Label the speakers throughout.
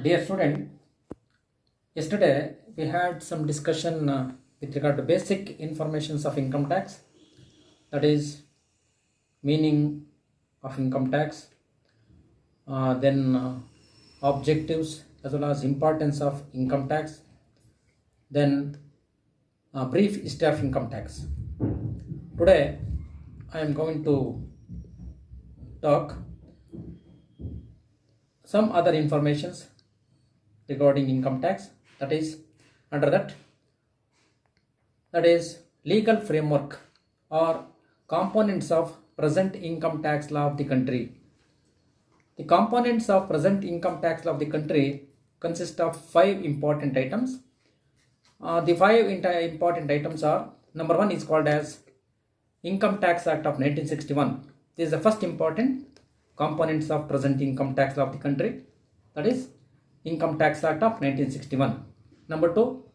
Speaker 1: Dear student, yesterday we had some discussion with regard to basic informations of income tax, that is meaning of income tax, then objectives as well as importance of income tax, then brief history of income tax. Today I am going to talk some other informations regarding income tax, that is under that is legal framework or components of present income tax law of the country. The components of present income tax law of the country consist of 5 important items. The 5 important items are: number 1 is called as Income Tax Act of 1961. This is the first important components of present income tax law of the country, that is Income Tax Act of 1961. Number 2,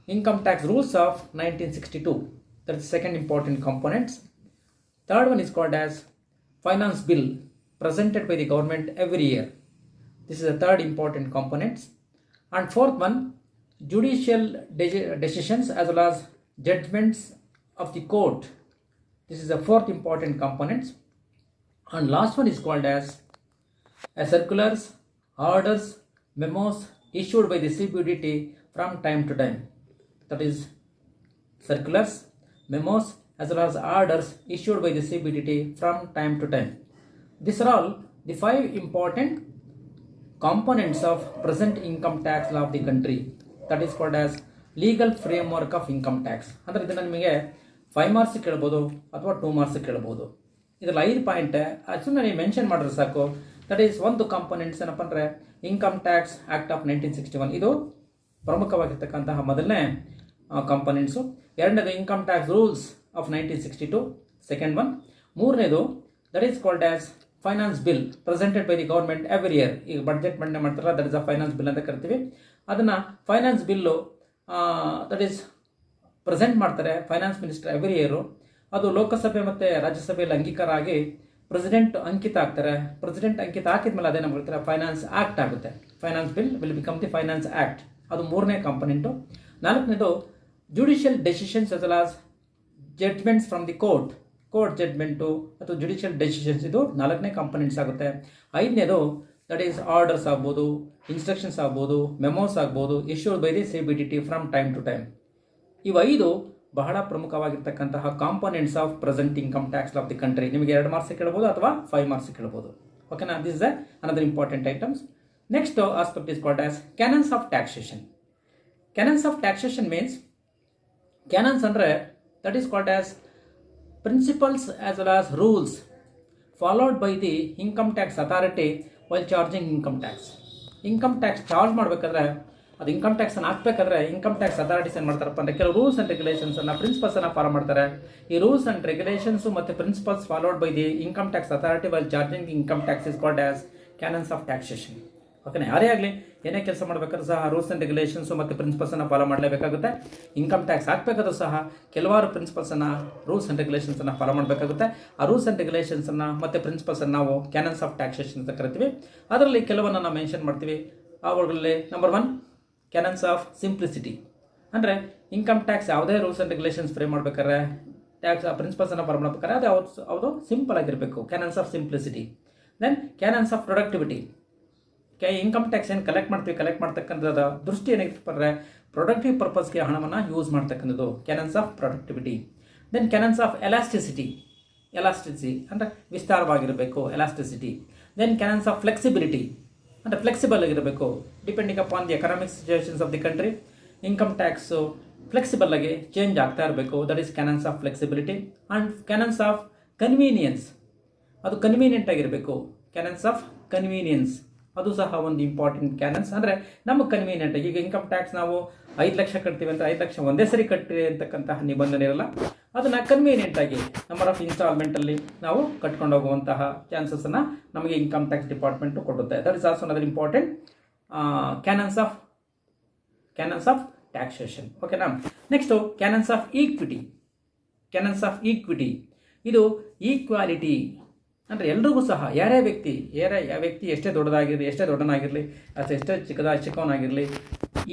Speaker 1: Income Tax Rules of 1962. That is the second important components. Third one is called as Finance Bill presented by the government every year. This is the third important components. And fourth one, judicial decisions as well as judgments of the court. This is the fourth important components. And last one is called as circulars, orders, memos issued by the CBDT from time to time. That is circulars, memos as well as orders issued by the CBDT from time to time. These are all the 5 important components of present income tax law of the country. That is called as legal framework of income tax. ಅಂದರೆ ಇದನ್ನು ನಿಮಗೆ 5 marks ಕೇಳಬಹುದು ಅಥವಾ 2 marks ಕೇಳಬಹುದು. ಇದರಲ್ಲಿ 5 point ಸುಮ್ಮನೆ ನೀವು mention ಮಾಡಿದ್ರೆ ಸಾಕು. ದಟ್ ಈಸ್ ಒಂದು ಕಾಂಪೊನೆಂಟ್ಸ್ ಏನಪ್ಪ ಅಂದರೆ ಇನ್ಕಮ್ ಟ್ಯಾಕ್ಸ್ ಆಕ್ಟ್ ಆಫ್ 1961. ಇದು ಪ್ರಮುಖವಾಗಿರ್ತಕ್ಕಂತಹ ಮೊದಲನೇ ಕಾಂಪೊನೆಂಟ್ಸು. ಎರಡನೇದು income tax rules of 1962, second one. ಮೂರನೇದು that is called as finance bill presented by the government every year. ಈಗ ಬಡ್ಜೆಟ್ ಮಂಡನೆ ಮಾಡ್ತಾರಲ್ಲ, that is a finance bill ಅಂತ ಕರಿತೀವಿ. ಅದನ್ನು finance bill that is present ಮಾಡ್ತಾರೆ ಫೈನಾನ್ಸ್ ಮಿನಿಸ್ಟರ್ ಎವ್ರಿ ಇಯರು. ಅದು ಲೋಕಸಭೆ ಮತ್ತು ರಾಜ್ಯಸಭೆಯಲ್ಲಿ ಅಂಗೀಕಾರ ಆಗಿ ಪ್ರೆಸಿಡೆಂಟ್ ಅಂಕಿತ ಆಗ್ತಾರೆ. ಪ್ರೆಸಿಡೆಂಟ್ ಅಂಕಿತ ಹಾಕಿದ್ಮೇಲೆ ಅದೇ ನಮ್ಗೆ ಹೇಳ್ತಾರೆ ಫೈನಾನ್ಸ್ ಆಕ್ಟ್ ಆಗುತ್ತೆ. Finance bill will become the finance act. ಅದು ಮೂರನೇ ಕಾಂಪೊನೆಂಟು. ನಾಲ್ಕನೇದು judicial decisions as well as judgements from the court judgement ಅಥವಾ ಜುಡಿಷಿಯಲ್ ಡೆಸಿಷನ್ಸ್, ಇದು ನಾಲ್ಕನೇ ಕಾಂಪೊನೆಂಟ್ಸ್ ಆಗುತ್ತೆ. ಐದನೇದು ದಟ್ ಈಸ್ ಆರ್ಡರ್ಸ್ ಆಗ್ಬೋದು, ಇನ್ಸ್ಟ್ರಕ್ಷನ್ಸ್ ಆಗ್ಬೋದು, ಮೆಮೋಸ್ ಆಗ್ಬೋದು issued by the CBDT from time to time. ಇವು 5 ಬಹಳ ಪ್ರಮುಖವಾಗಿರ್ತಕ್ಕಂತಹ components of present income tax of the country. ನಿಮಗೆ 2 ಮಾರ್ಕ್ಸ್ ಕೇಳಬಹುದು ಅಥವಾ 5 ಮಾರ್ಕ್ಸ್ ಕೇಳಬಹುದು. ಓಕೆನಾ? This is another important items. Next aspect is called as canons of taxation. Canons of taxation means, canons ಅಂದರೆ that is called as principles as well as rules followed by the income tax authority while charging income tax. Income tax charge ಮಾಡಬೇಕಾದ್ರೆ, ಅದು income tax ಅನ್ನು ಹಾಕಬೇಕಾದ್ರೆ income tax authorities ಏನು ಮಾಡ್ತಾರಪ್ಪ ಅಂದರೆ ಕೆಲವು rules and regulations ಅನ್ನು, principles ಅನ್ನು follow ಮಾಡ್ತಾರೆ. ಈ ರೂಲ್ಸ್ ಆ್ಯಂಡ್ ರೆಗ್ಯುಲೇಷನ್ಸ್ ಮತ್ತು principles followed by the income tax authority while charging income tax is called as canons of taxation. ಓಕೆನಾ? ಯಾರೇ ಆಗಲಿ ಏನೇ ಕೆಲಸ ಮಾಡಬೇಕಾದ್ರೂ ಸಹ ರೂಲ್ಸ್ ಆ್ಯಂಡ್ ರೆಗ್ಯುಲೇಷನ್ಸು ಮತ್ತು ಪ್ರಿನ್ಸಿಪಲ್ಸನ್ನು ಫಾಲೋ ಮಾಡಲೇಬೇಕಾಗುತ್ತೆ. ಇನ್ಕಮ್ ಟ್ಯಾಕ್ಸ್ ಹಾಕಬೇಕಾದ್ರೂ ಸಹ ಕೆಲವಾರು ಪ್ರಿನ್ಸಿಪಲ್ಸನ್ನು, ರೂಲ್ಸ್ ಆ್ಯಂಡ್ ರೆಗ್ಯುಲೇಷನ್ಸನ್ನು ಫಾಲೋ ಮಾಡಬೇಕಾಗುತ್ತೆ. ಆ ರೂಲ್ಸ್ ಆ್ಯಂಡ್ ರೆಗ್ಯುಲೇಷನ್ಸನ್ನು ಮತ್ತು ಪ್ರಿನ್ಸಿಪಲ್ಸನ್ನು ನಾವು ಕ್ಯಾನನ್ಸ್ ಆಫ್ ಟ್ಯಾಕ್ಸೇಷನ್ ಅಂತ ಕರಿತೀವಿ. ಅದರಲ್ಲಿ ಕೆಲವನ್ನು ನಾವು ಮೆನ್ಷನ್ ಮಾಡ್ತೀವಿ. ಅವುಗಳಲ್ಲಿ ನಂಬರ್ 1 ಕ್ಯಾನನ್ಸ್ ಆಫ್ ಸಿಂಪ್ಲಿಸಿಟಿ. ಅಂದರೆ ಇನ್ಕಮ್ ಟ್ಯಾಕ್ಸ್ ಯಾವುದೇ ರೂಲ್ಸ್ ಆ್ಯಂಡ್ ರೆಗ್ಯುಲೇಷನ್ಸ್ ಫ್ರೇಮ್ ಮಾಡಬೇಕಾದ್ರೆ, ಟ್ಯಾಕ್ಸ್ ಪ್ರಿನ್ಸಿಪಲ್ಸನ್ನು ಫಾಲೋ ಮಾಡಬೇಕಾದ್ರೆ ಅದು ಯಾವುದು ಸಿಂಪಲ್ ಆಗಿರಬೇಕು. Canons of simplicity. Then canons of productivity. Income tax ಏನು ಕಲೆಕ್ಟ್ ಮಾಡ್ತಕ್ಕಂಥದ್ದು ದೃಷ್ಟಿ ಏನಾಗಿತ್ತು ಅಂದರೆ ಪ್ರೊಡಕ್ಟಿವ್ ಪರ್ಪಸ್ಗೆ ಹಣವನ್ನು ಯೂಸ್ ಮಾಡ್ತಕ್ಕಂಥದ್ದು, canons of productivity. Then canons of elasticity ಅಂದರೆ ವಿಸ್ತಾರವಾಗಿರಬೇಕು, elasticity. Then canons of flexibility ಅಂದರೆ ಫ್ಲೆಕ್ಸಿಬಲ್ ಆಗಿರಬೇಕು, depending upon the economic situations of the country. Income tax flexible ಆಗಿ ಚೇಂಜ್ ಆಗ್ತಾ ಇರಬೇಕು, that is canons of flexibility. And canons of convenience, ಅದು convenient ಆಗಿರಬೇಕು, canons of convenience. ಅದು ಸಹ ಒಂದು ಇಂಪಾರ್ಟೆಂಟ್ ಕ್ಯಾನನ್ಸ್. ಅಂದರೆ ನಮಗೆ ಕನ್ವೀನಿಯೆಂಟ್. ಈಗ ಇನ್ಕಮ್ ಟ್ಯಾಕ್ಸ್ ನಾವು 5 ಲಕ್ಷ ಕಟ್ತೀವಿ ಅಂತ 5 ಲಕ್ಷ ಒಂದೇ ಸರಿ ಕಟ್ತೀವಿ ಅಂತಕ್ಕಂತಹ ನಿಬಂಧನೆ ಇರಲ್ಲ. ಅದನ್ನು ಕನ್ವೀನಿಯೆಂಟ್ ಆಗಿ ನಂಬರ್ ಆಫ್ ಇನ್ಸ್ಟಾಲ್ಮೆಂಟಲ್ಲಿ ನಾವು ಕಟ್ಕೊಂಡು ಹೋಗುವಂತಹ ಚಾನ್ಸಸ್ಸನ್ನು ನಮಗೆ ಇನ್ಕಮ್ ಟ್ಯಾಕ್ಸ್ ಡಿಪಾರ್ಟ್ಮೆಂಟು ಕೊಡುತ್ತೆ. That is also another important canons of taxation. ಓಕೆನಾ. Next canons of equity. Canons of equity ಇದು ಈಕ್ವಾಲಿಟಿ ಅಂದರೆ ಎಲ್ರಿಗೂ ಸಹ ಯಾರೇ ವ್ಯಕ್ತಿ ಎಷ್ಟೇ ದೊಡ್ಡದಾಗಿರಲಿ ಎಷ್ಟೇ ದೊಡ್ಡನಾಗಿರಲಿ ಅಥವಾ ಎಷ್ಟೇ ಚಿಕ್ಕವನಾಗಿರಲಿ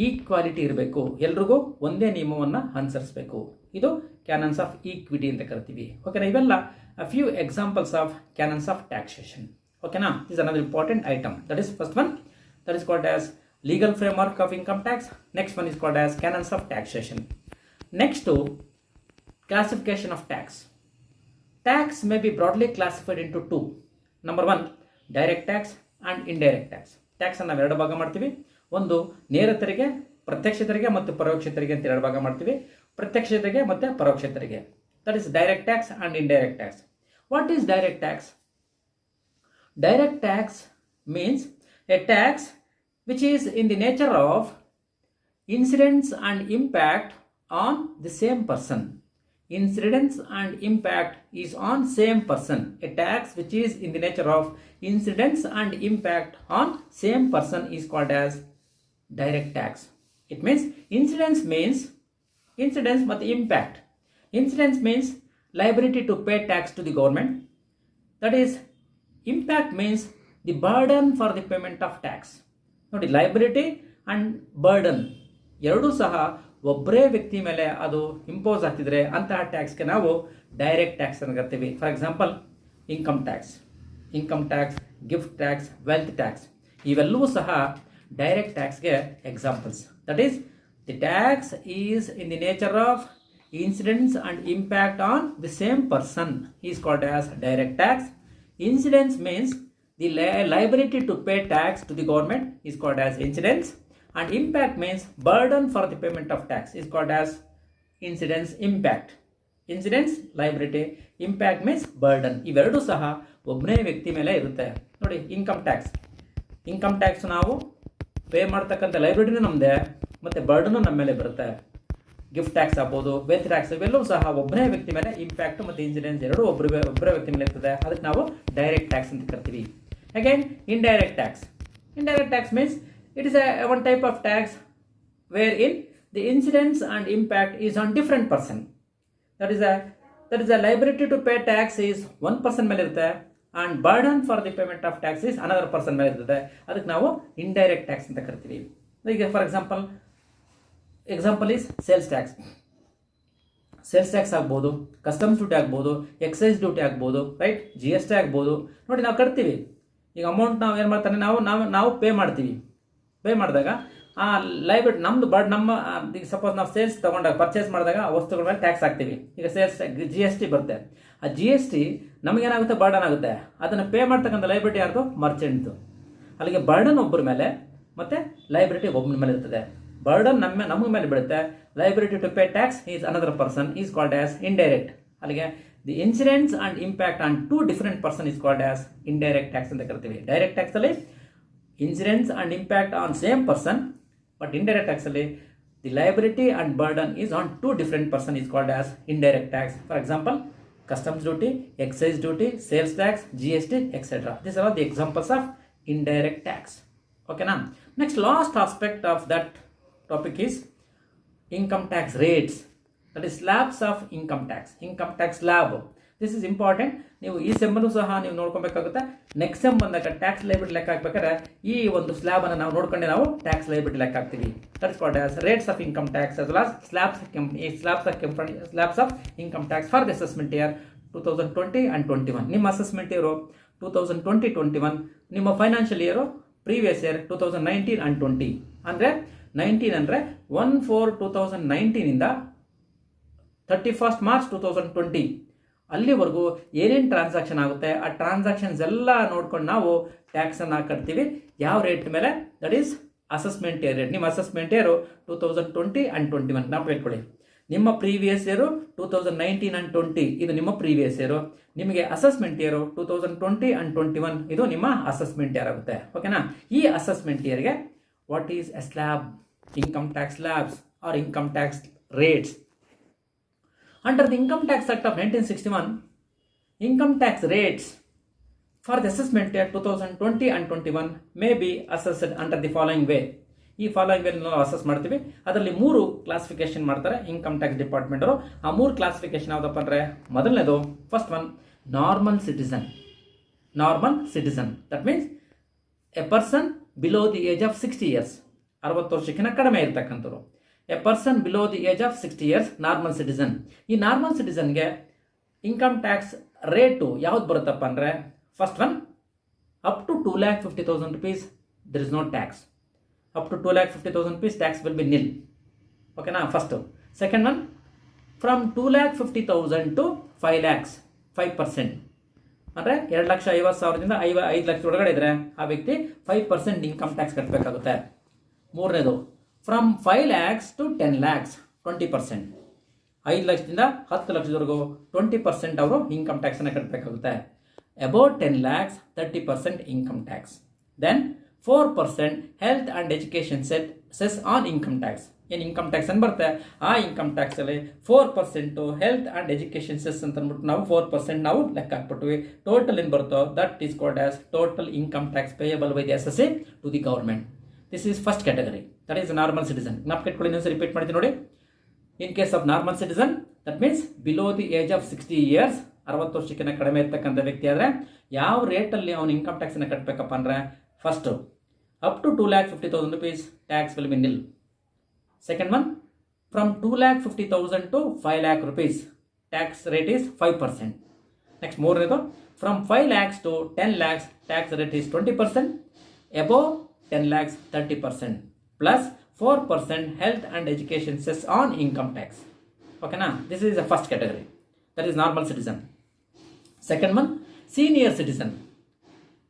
Speaker 1: ಈಕ್ವಾಲಿಟಿ ಇರಬೇಕು, ಎಲ್ರಿಗೂ ಒಂದೇ ನಿಯಮವನ್ನು ಅನುಸರಿಸಬೇಕು. ಇದು ಕ್ಯಾನನ್ಸ್ ಆಫ್ ಈಕ್ವಿಟಿ ಅಂತ ಕರಿತೀವಿ. ಓಕೆನಾ. ಇವೆಲ್ಲ few examples of canons of taxation. ಓಕೆನಾ. Is another important item. That is first one, that is called as legal framework of income tax. Next one is called as canons of taxation. Next to classification of tax. Tax may be broadly classified into two. Number one, direct tax and indirect tax. Tax ಅನ್ನು ನಾವು ಎರಡು ಭಾಗ ಮಾಡ್ತೀವಿ. ಒಂದು ನೇರ ತೆರಿಗೆ, ಪ್ರತ್ಯಕ್ಷ ತೆರಿಗೆ ಮತ್ತು ಪರೋಕ್ಷ ತೆರಿಗೆ ಅಂತ ಎರಡು ಭಾಗ ಮಾಡ್ತೀವಿ. ಪ್ರತ್ಯಕ್ಷ ತೆರಿಗೆ ಮತ್ತು ಪರೋಕ್ಷ ತೆರಿಗೆ. That is direct tax and indirect tax. What is direct tax? Direct tax means a tax which is in the nature of incidence and impact on the same person. Incidence and impact is on same person. A tax which is in the nature of incidence and impact on same person is called as direct tax. It means incidence but impact. Incidence means liability to pay tax to the government. That is, impact means the burden for the payment of tax. ನೋಡಿ, liability and burden ಎರಡೂ ಸಹ ಒಬ್ಬರೇ ವ್ಯಕ್ತಿ ಮೇಲೆ ಅದು impose ಆಗ್ತಿದ್ರೆ ಅಂತಹ ಟ್ಯಾಕ್ಸ್ಗೆ ನಾವು ಡೈರೆಕ್ಟ್ ಟ್ಯಾಕ್ಸ್ ಅಂತ ಕರಿತೀವಿ. For example income tax, gift tax, wealth tax ಇವೆಲ್ಲವೂ ಸಹ ಡೈರೆಕ್ಟ್ ಟ್ಯಾಕ್ಸ್ಗೆ examples. That is the tax is in the nature of incidence and impact on the same person is called as direct tax. Incidence means the liability to pay tax to the government is called as incidence, and impact means burden for the payment of tax is called as incidence impact. Incidence, liability, impact means burden. ಇವೆರಡೂ ಸಹ ಒಬ್ಬನೇ ವ್ಯಕ್ತಿ ಮೇಲೆ ಇರುತ್ತೆ. ನೋಡಿ, income tax ನಾವು pay ಮಾಡ್ತಕ್ಕಂಥ ಲೈಬಿಲಿಟಿನೂ ನಮ್ಮದೇ ಮತ್ತು ಬರ್ಡನು ನಮ್ಮ ಮೇಲೆ ಬರುತ್ತೆ. ಗಿಫ್ಟ್ ಟ್ಯಾಕ್ಸ್ ಆಗ್ಬೋದು, ವೆಲ್ತ್ ಟ್ಯಾಕ್ಸ್ ಇವೆಲ್ಲವೂ ಸಹ ಒಬ್ಬನೇ ವ್ಯಕ್ತಿ ಮೇಲೆ ಇಂಪ್ಯಾಕ್ಟ್ ಮತ್ತು ಇನ್ಸಿಡೆನ್ಸ್ ಎರಡು ಒಬ್ಬರೇ ವ್ಯಕ್ತಿ ಮೇಲೆ ಇರ್ತದೆ. ಅದಕ್ಕೆ ನಾವು ಡೈರೆಕ್ಟ್ ಟ್ಯಾಕ್ಸ್ ಅಂತ ಕರಿತೀವಿ. Again indirect tax means it is one type of tax where in the incidence and impact is on different person. That is a liability to pay tax is one person ಮೇಲೆ ಇರುತ್ತೆ and burden for the payment of tax is another person ಮೇಲೆ ಇರ್ತದೆ. ಅದಕ್ಕೆ ನಾವು indirect tax ಅಂತ ಕರಿತೀವಿ. ಈಗ for example is sales tax ಆಗ್ಬೋದು, ಕಸ್ಟಮ್ಸ್ ಡ್ಯೂಟಿ ಆಗ್ಬೋದು, ಎಕ್ಸೈಸ್ ಡ್ಯೂಟಿ ಆಗ್ಬೋದು, ರೈಟ್, GST ಆಗ್ಬೋದು. ನೋಡಿ, ನಾವು ಕಟ್ತೀವಿ. ಈಗ ಅಮೌಂಟ್ ನಾವು ಏನು ಮಾಡ್ತಾನೆ ನಾವು ಪೇ ಮಾಡ್ತೀವಿ. ಪೇ ಮಾಡಿದಾಗ ಆ ಲೈಬಿಲಿಟಿ ನಮ್ಮ ಈಗ ಸಪೋಸ್ ನಾವು ಸೇಲ್ಸ್ ತೊಗೊಂಡಾಗ ಪರ್ಚೇಸ್ ಮಾಡಿದಾಗ ಆ ವಸ್ತುಗಳ ಮೇಲೆ ಟ್ಯಾಕ್ಸ್ ಹಾಕ್ತೀವಿ. ಈಗ ಸೇಲ್ಸ್ GST ಬರುತ್ತೆ. ಆ GST ನಮಗೇನಾಗುತ್ತೆ, ಬರ್ಡನ್ ಆಗುತ್ತೆ. ಅದನ್ನು ಪೇ ಮಾಡ್ತಕ್ಕಂಥ ಲೈಬಿಲಿಟಿ ಯಾರ್ದು, ಮರ್ಚೆಂಟ್ದು. ಅಲ್ಲಿಗೆ ಬರ್ಡನ್ ಒಬ್ಬರ ಮೇಲೆ ಮತ್ತು ಲೈಬಿಲಿಟಿ ಒಬ್ಬನ ಮೇಲೆ ಇರ್ತದೆ. ಬರ್ಡನ್ ನಮ್ಮ ಮೇಲೆ ಬೀಳುತ್ತೆ. Liability to pay tax is another person is called as indirect. ಅಲ್ಲಿಗೆ the incidence and impact on two different person is called as indirect tax ಅಂತ ಕರಿತೀವಿ. ಡೈರೆಕ್ಟ್ ಟ್ಯಾಕ್ಸ್ ಅಲ್ಲಿ incidence and impact on same person, but indirect tax ಅಲ್ಲಿ the liability and burden is on two different person is called as indirect tax. For example customs duty, excise duty, sales tax, GST, etcetera. These are the examples of indirect tax. Okay, now next last aspect of that topic is income tax rates. That is slabs of income tax slab. This is important. ನೀವು ಈ ಸೆಮ್ಮನ್ನು ಸಹ ನೀವು ನೋಡ್ಕೊಬೇಕಾಗುತ್ತೆ. Next sem ಬಂದಾಗ tax liability ಲೆಕ್ಕ ಹಾಕ್ಬೇಕಾದ್ರೆ ಈ ಒಂದು slab ಅನ್ನು ನಾವು ನೋಡ್ಕೊಂಡೆ ನಾವು ಟ್ಯಾಕ್ಸ್ ಲೈಬಿಲಿಟಿ ಲೆಕ್ಕ ಹಾಕ್ತೀವಿ. That is called as rates of income tax as well as slabs of income tax for the assessment year 2020 and 21. ನಿಮ್ಮ ಅಸೆಸ್ಮೆಂಟ್ ಇಯರ್ 2020-21, ನಿಮ್ಮ financial year previous year 2019 and 20. ಅಂದರೆ 19 ಅಂದರೆ 1/4/2019 ಇಂದ 31st March 2020 ಅಲ್ಲಿವರೆಗೂ ಏನೇನು transaction ಆಗುತ್ತೆ ಆ ಟ್ರಾನ್ಸಾಕ್ಷನ್ಸ್ ಎಲ್ಲ ನೋಡ್ಕೊಂಡು ನಾವು ಟ್ಯಾಕ್ಸನ್ನು ಕಟ್ತೀವಿ. ಯಾವ ರೇಟ್ ಮೇಲೆ? That is assessment year rate. ನಿಮ್ಮ ಅಸೆಸ್ಮೆಂಟ್ ಇಯರು 2020 and 21 ನಾವು ಇಟ್ಕೊಳ್ಳಿ. ನಿಮ್ಮ ಪ್ರೀವಿಯಸ್ ಇಯರು 2019 and 20 ಇದು ನಿಮ್ಮ ಪ್ರೀವಿಯಸ್ ಇಯರು. ನಿಮಗೆ ಅಸೆಸ್ಮೆಂಟ್ ಇಯರು 2020 and 21 ಇದು ನಿಮ್ಮ ಅಸೆಸ್ಮೆಂಟ್ ಇಯರ್ ಆಗುತ್ತೆ. ಓಕೆನಾ? ಈ ಅಸೆಸ್ಮೆಂಟ್ ಇಯರ್ಗೆ what is a slab? Income tax slabs are income tax rates. Under the Income Tax Act of 1961, income tax rates for the assessment year 2020 and 21 may be assessed under the following way. ಈ following ನಾವು assess ಮಾಡ್ತೀವಿ. ಅದರಲ್ಲಿ 3 classification ಮಾಡ್ತಾರೆ income tax department ಅವರು. ಆ 3 classification ಯಾವುದಪ್ಪ ಅಂದರೆ, ಮೊದಲನೇದು first one normal citizen. That means a person below the age of 60 years, 60 ವರ್ಷಕ್ಕಿಂತ ಕಡಿಮೆ ಇರ್ತಕ್ಕಂಥವ್ರು. A person below the age of 60 years, normal citizen. ಈ ನಾರ್ಮಲ್ ಸಿಟಿಸನ್ಗೆ ಇನ್ಕಮ್ ಟ್ಯಾಕ್ಸ್ ರೇಟು ಯಾವ್ದು ಬರುತ್ತಪ್ಪ ಅಂದರೆ, first one up to 2,50,000 rupees there is no tax. Up to 2,50,000 rupees tax will be nil. ಓಕೆನಾ, first. Second one from 2,50,000 to 5 lakhs 5%, ಅಂದರೆ 2,50,000ದಿಂದ 5 ಲಕ್ಷ ಒಳಗಡೆ ಇದ್ರೆ ಆ ವ್ಯಕ್ತಿ 5% ಇನ್ಕಮ್ ಟ್ಯಾಕ್ಸ್ ಕಟ್ಟಬೇಕಾಗುತ್ತೆ. ಮೂರನೇದು ಫ್ರಮ್ 5 lakhs to 10 lakhs 20%, 5 ಲಕ್ಷದಿಂದ 10 ಲಕ್ಷದವರೆಗೂ 20% ಅವರು ಇನ್ಕಮ್ ಟ್ಯಾಕ್ಸನ್ನು ಕಟ್ಟಬೇಕಾಗುತ್ತೆ. About 10 lakhs 30% income tax. Then 4% health and education cess on income tax. ಏನು ಇನ್ಕಮ್ ಟ್ಯಾಕ್ಸ್ ಅನ್ನು ಬರುತ್ತೆ, ಆ ಇನ್ಕಮ್ ಟ್ಯಾಕ್ಸಲ್ಲಿ 4% ಹೆಲ್ತ್ ಆ್ಯಂಡ್ ಎಜುಕೇಷನ್ ಸೆಸ್ ಅಂತ ಅಂದ್ಬಿಟ್ಟು ನಾವು 4% ನಾವು ಲೆಕ್ಕ ಹಾಕ್ಬಿಟ್ವಿ. ಟೋಟಲ್ ಏನು ಬರುತ್ತೋ that is called as total income tax payable by the S to the government. This is first category, that is normal citizen. ಜ್ಞಾಪಕಿಟ್ಕೊಳ್ಳಿ, ಇನ್ನೊಂದು ರಿಪೀಟ್ ಮಾಡ್ತೀನಿ ನೋಡಿ. In case of normal citizen, that means below the age of 60 years, 60 ವರ್ಷಕ್ಕಿಂತ ಕಡಿಮೆ ಇರ್ತಕ್ಕಂಥ ವ್ಯಕ್ತಿ ಆದರೆ ಯಾವ ರೇಟಲ್ಲಿ ಅವನು ಇನ್ಕಮ್ ಟ್ಯಾಕ್ಸನ್ನು ಕಟ್ಟಬೇಕಪ್ಪ ಅಂದರೆ, first up to 2,50,000 rupees tax will be nil. Second one from 2,50,000 to 5 lakh rupees tax rate is 5%. Next ಮೂರನೇದು from 5 lakhs to 10 lakhs tax rate is 20%. Above 10 lakhs 30%, plus 4% health and education cess on income tax. ಓಕೆನಾ, this is the first category, that is normal citizen. Second one, senior citizen.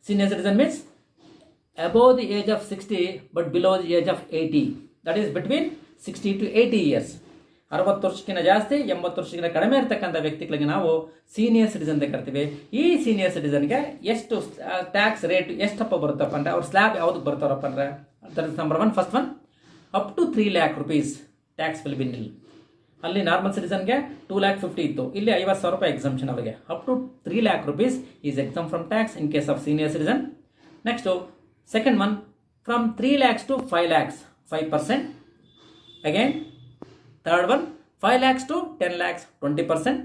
Speaker 1: Senior citizen means above the age of 60 but below the age of 80. That is between 60 to 80 years. 60 ವರ್ಷಕ್ಕಿಂತ ಜಾಸ್ತಿ 80 ವರ್ಷಕ್ಕಿಂತ ಕಡಿಮೆ ಇರತಕ್ಕಂಥ ವ್ಯಕ್ತಿಗಳಿಗೆ ನಾವು senior citizen ಕರಿತೀವಿ. ಈ senior ಸಿಟಿಸನ್ಗೆ ಎಷ್ಟು ಟ್ಯಾಕ್ಸ್ ರೇಟ್ ಎಷ್ಟಪ್ಪ ಬರುತ್ತಪ್ಪ ಅಂದರೆ, ಅವ್ರ ಸ್ಲ್ಯಾಬ್ ಯಾವುದಕ್ಕೆ ಬರ್ತಾರಪ್ಪ ಅಂದರೆ, that is number one. First one up to 3 lakh rupees tax will be nil. ಅಲ್ಲಿ ನಾರ್ಮಲ್ ಸಿಟಿಸನ್ಗೆ 2,50,000 ಇತ್ತು, ಇಲ್ಲಿ 50,000 ರೂಪಾಯಿ ಎಕ್ಸಂಪ್ಷನ್ ಅವರಿಗೆ. Up to 3 lakh rupees is exempt from tax in case of senior citizen. Next second one from 3 lakhs to 5 lakhs 5%. Again third one 5 lakhs to 10 lakhs 20%.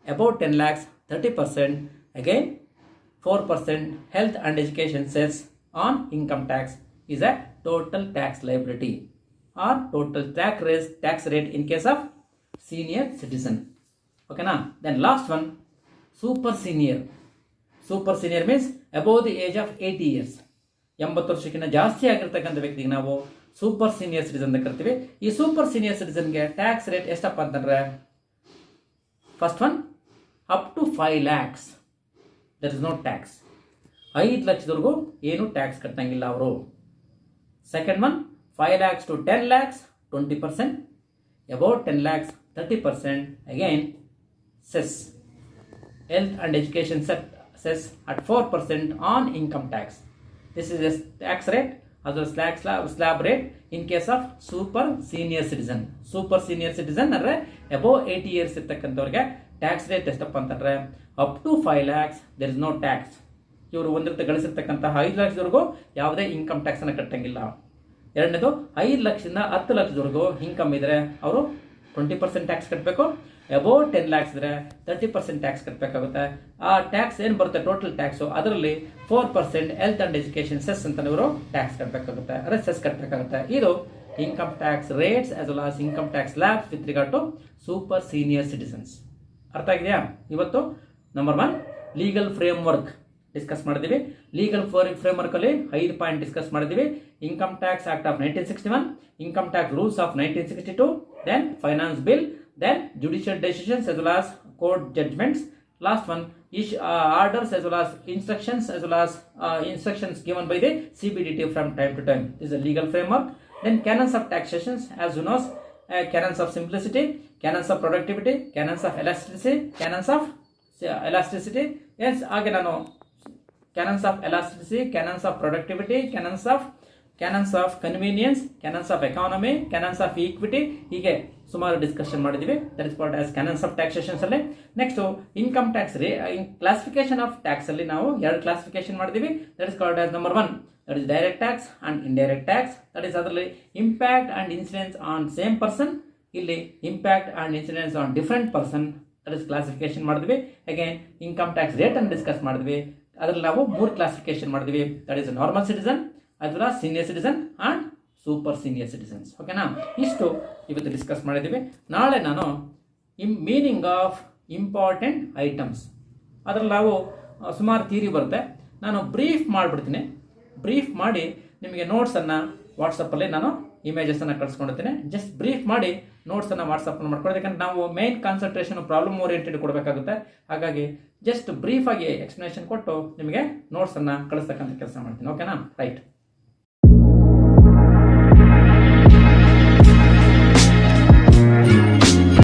Speaker 1: Above 10 lakhs 30%. Again 4% health and education cess on income tax is a total tax liability or total tax rate in case of senior citizen. Okay na. Then last one, super senior. Super senior means above the age of 80 years. 80 ವರ್ಷಕ್ಕಿಂತ ಜಾಸ್ತಿ ಆಗಿರ್ತಕ್ಕಂಥ ವ್ಯಕ್ತಿಗೆ ನಾವು super senior citizen ಅಂತ ಕರಿತೀವಿ. ಈ super senior ಸಿಟಿಸನ್ಗೆ tax rate ಎಷ್ಟಪ್ಪ ಅಂತಂದ್ರೆ, first one up to 5 lakhs there is no tax. 5 ಲಕ್ಷದವರೆಗೂ ಏನು ಟ್ಯಾಕ್ಸ್ ಕಟ್ಟಂಗಿಲ್ಲ ಅವರು. Second one 5 lakhs to 10 lakhs 20%. About 10 lakhs 30%. Again cess health and education cess at 4% on income tax. This is a tax rate as well as slab rate in case of super senior citizen. Super senior citizen ಅಂದ್ರೆ above 80 years ಇರ್ತಕ್ಕಂಥವ್ರಿಗೆ tax rate ಎಷ್ಟಪ್ಪ ಅಂತಂದ್ರೆ up to 5 lakhs there is no tax. ಇವರು ಒಂದರಿಂದ ಗಳಿಸಿರ್ತಕ್ಕಂಥ 5 ಲಕ್ಷದವರೆಗೂ ಯಾವುದೇ income tax ಅನ್ನು ಕಟ್ಟಂಗಿಲ್ಲ. ಎರಡನೇದು 5 ಲಕ್ಷದಿಂದ 10 ಲಕ್ಷದವರೆಗೂ ಇನ್ಕಮ್ ಇದ್ರೆ ಅವರು 20% ಟ್ಯಾಕ್ಸ್ ಕಟ್ಟಬೇಕು. ಅಬೌವ್ 10 lakhs ಇದ್ರೆ 30% ಟ್ಯಾಕ್ಸ್ ಕಟ್ಟಬೇಕಾಗುತ್ತೆ. ಆ ಟ್ಯಾಕ್ಸ್ ಏನು ಬರುತ್ತೆ ಟೋಟಲ್ ಟ್ಯಾಕ್ಸು, ಅದರಲ್ಲಿ 4% ಹೆಲ್ತ್ ಆ್ಯಂಡ್ ಎಜುಕೇಷನ್ ಸೆಸ್ ಅಂತ ಇವರು ಟ್ಯಾಕ್ಸ್ ಕಟ್ಟಬೇಕಾಗುತ್ತೆ, ಅಂದರೆ ಸೆಸ್ ಕಟ್ಟಬೇಕಾಗುತ್ತೆ. ಇದು income tax rates as well as income tax slabs with regard to super senior citizens. ಅರ್ಥ ಆಗಿದೆಯಾ? ಇವತ್ತು number 1 legal framework discuss ಮಾಡಿದ್ದೀವಿ. ಲೀಗಲ್ ಫ್ರೇಮ್ ವರ್ಕ್ ಅಲ್ಲಿ 5 ಪಾಯಿಂಟ್ ಡಿಸ್ಕಸ್ ಮಾಡಿದ್ದೀವಿ. Income tax act of 1961, income tax rules of 1962, then finance bill, then judicial decisions as well as court judgments. Last one is orders as well as instructions given by the CBDT from time to time. This is a legal framework. Then canons of taxations, as you know, canons of simplicity, canons of productivity, canons of elasticity. Yes, again I know canons of elasticity, canons of productivity, canons of canons of convenience, canons of economy, canons of equity, ಹೀಗೆ ಸುಮಾರು discussion ಮಾಡಿದ್ದೀವಿ. That is called as canons of taxations ಅಲ್ಲಿ. Next income tax classification of tax ಅಲ್ಲಿ ನಾವು 2 classification ಮಾಡಿದ್ದೀವಿ. That is called as number 1 that is direct tax and indirect tax. That is ಅದರಲ್ಲಿ impact and incidence on same person, ಇಲ್ಲಿ impact and incidence on different person, that is classification ಮಾಡಿದ್ವಿ. Again income tax rate ಅನ್ನು discuss ಮಾಡಿದ್ವಿ. ಅದರಲ್ಲಿ ನಾವು 3 classification ಮಾಡಿದ್ವಿ. That is normal citizen, ಅದರ senior citizen and super senior citizens. ಓಕೆನಾ, ಇಷ್ಟು ಇವತ್ತು ಡಿಸ್ಕಸ್ ಮಾಡಿದ್ದೀವಿ. ನಾಳೆ ನಾನು ಮೀನಿಂಗ್ ಆಫ್ ಇಂಪಾರ್ಟೆಂಟ್ ಐಟಮ್ಸ್, ಅದರಲ್ಲಿ ನಾವು ಸುಮಾರು ಥಿಯರಿ ಬರುತ್ತೆ, ನಾನು ಬ್ರೀಫ್ ಮಾಡಿಬಿಡ್ತೀನಿ. ಬ್ರೀಫ್ ಮಾಡಿ ನಿಮಗೆ ನೋಟ್ಸನ್ನು ವಾಟ್ಸಪ್ಪಲ್ಲಿ ನಾನು ಇಮೇಜಸನ್ನು ಕಳಿಸ್ಕೊಂಡಿರ್ತೀನಿ. ಜಸ್ಟ್ ಬ್ರೀಫ್ ಮಾಡಿ ನೋಟ್ಸನ್ನು ವಾಟ್ಸಪ್ಪನ್ನು ಮಾಡ್ಕೊಳ್ಳೋದು. ಯಾಕಂದ್ರೆ ನಾವು ಮೇನ್ ಕಾನ್ಸಂಟ್ರೇಷನ್ ಪ್ರಾಬ್ಲಮ್ ಓರಿಯೆಂಟೆಡ್ ಕೊಡಬೇಕಾಗುತ್ತೆ. ಹಾಗಾಗಿ ಜಸ್ಟ್ ಬ್ರೀಫಾಗಿ ಎಕ್ಸ್ಪ್ಲನೇಷನ್ ಕೊಟ್ಟು ನಿಮಗೆ ನೋಟ್ಸನ್ನು ಕಳಿಸ್ತಕ್ಕಂಥ ಕೆಲಸ ಮಾಡ್ತೀನಿ. ಓಕೆನಾ, ರೈಟ್.